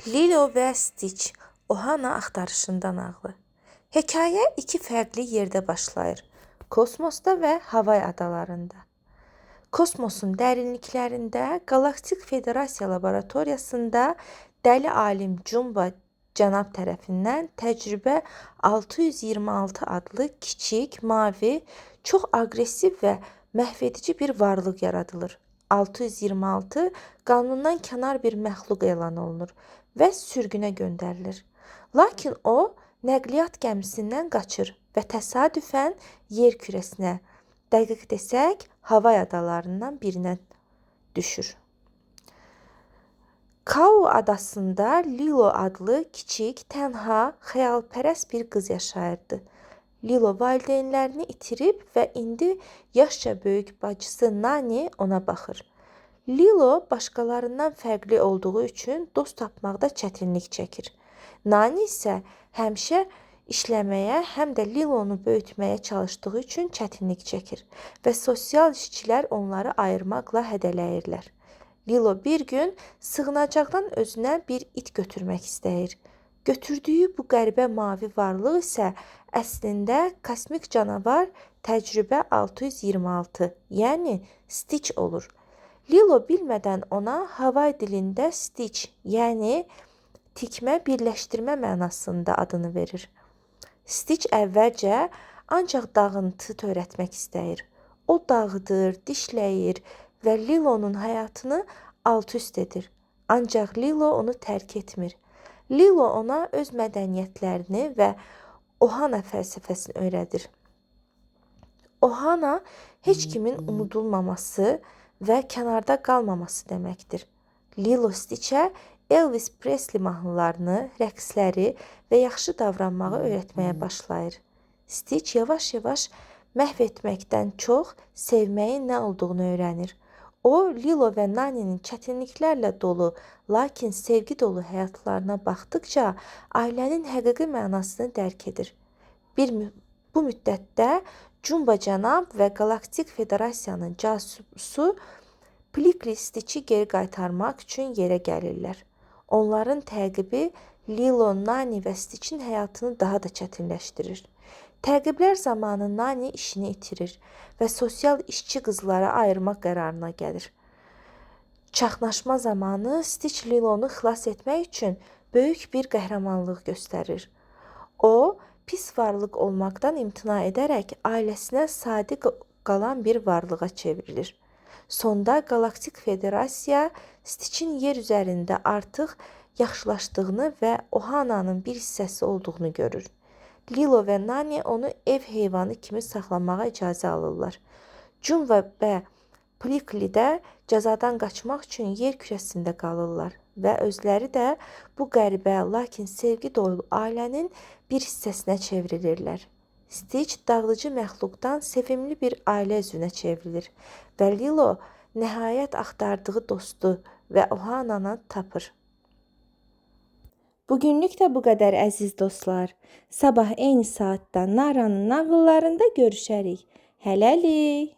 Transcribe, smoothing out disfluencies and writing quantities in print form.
Lilo və Stitch Ohana axtarışında nağılı. Hekayə iki fərqli yerdə başlayır. Kosmosda və Havay adalarında. Kosmosun dərinliklərində Galaktik Federasiya laboratoriyasında dəli alim Jumbo cənab tərəfindən təcrübə 626 adlı kiçik, mavi, çox aqressiv və məhvedici bir varlıq yaradılır. 626 qanundan kənar bir məxluq elan olunur və sürgünə göndərilir. Lakin o, nəqliyyat gəmisindən qaçır və təsadüfən yer kürəsinə, dəqiq desək, Havay adalarından birinə düşür. Kau adasında Lilo adlı kiçik, tənha, xəyalpərəst bir qız yaşayırdı. Lilo valideynlərini itirib və indi yaşca böyük bacısı Nani ona baxır. Lilo başqalarından fərqli olduğu üçün dost tapmaqda çətinlik çəkir. Nani isə həmişə işləməyə, həm də Lilonu böyütməyə çalışdığı üçün çətinlik çəkir və sosial işçilər onları ayırmaqla hədələyirlər. Lilo bir gün sığınacaqdan özünə bir it götürmək istəyir. Götürdüyü bu qəribə mavi varlıq isə əslində kosmik canavar təcrübə 626, yəni Stitch olur. Lilo bilmədən ona Havay dilində Stitch, yəni tikmə, birləşdirmə mənasında adını verir. Stitch əvvəlcə ancaq dağıntı törətmək istəyir. O dağıdır, dişləyir və Lilonun həyatını alt-üst edir. Ancaq Lilo onu tərk etmir. Lilo ona öz mədəniyyətlərini və Ohana fəlsəfəsini öyrədir. Ohana heç kimin unudulmaması və kənarda qalmaması deməkdir. Lilo Stitchə Elvis Presley mahnılarını, rəqsləri və yaxşı davranmağı öyrətməyə başlayır. Stitch yavaş-yavaş məhv etməkdən çox sevməyin nə olduğunu öyrənir. O, Lilo və Nani'nin çətinliklərlə dolu, lakin sevgi dolu həyatlarına baxdıqca ailənin həqiqi mənasını dərk edir. Bu müddətdə Jumbo cənab və Galaktik Federasiyanın casusu Plickly Stitch'i geri qaytarmaq üçün yerə gəlirlər. Onların təqibi Lilo, Nani və Stitch'in həyatını daha da çətinləşdirir. Təqiblər zamanı Nani işini itirir və sosial işçi qızları ayırmaq qərarına gəlir. Çaxnaşma zamanı Stitch Lilonu xilas etmək üçün böyük bir qəhrəmanlıq göstərir. O, pis varlıq olmaqdan imtina edərək ailəsinə sadiq qalan bir varlığa çevrilir. Sonda Galaktik Federasiya Stitch'in yer üzərində artıq yaxşılaşdığını və Ohana'nın bir hissəsi olduğunu görür. Lilo və Nani onu ev heyvanı kimi saxlamağa icazə alırlar. Jumbo və Plickly də cəzadan qaçmaq üçün yer kürəsində qalırlar və özləri də bu qəribə, lakin sevgi dolu ailənin bir hissəsinə çevrilirlər. Stitch dağıdıcı məxluqdan sevimli bir ailə üzvünə çevrilir və Lilo nəhayət axtardığı dostu və Ohana'nı tapır. Bugünlük də bu qədər əziz dostlar. Sabah eyni saatda Naranın nağıllarında görüşərik. Hələlik.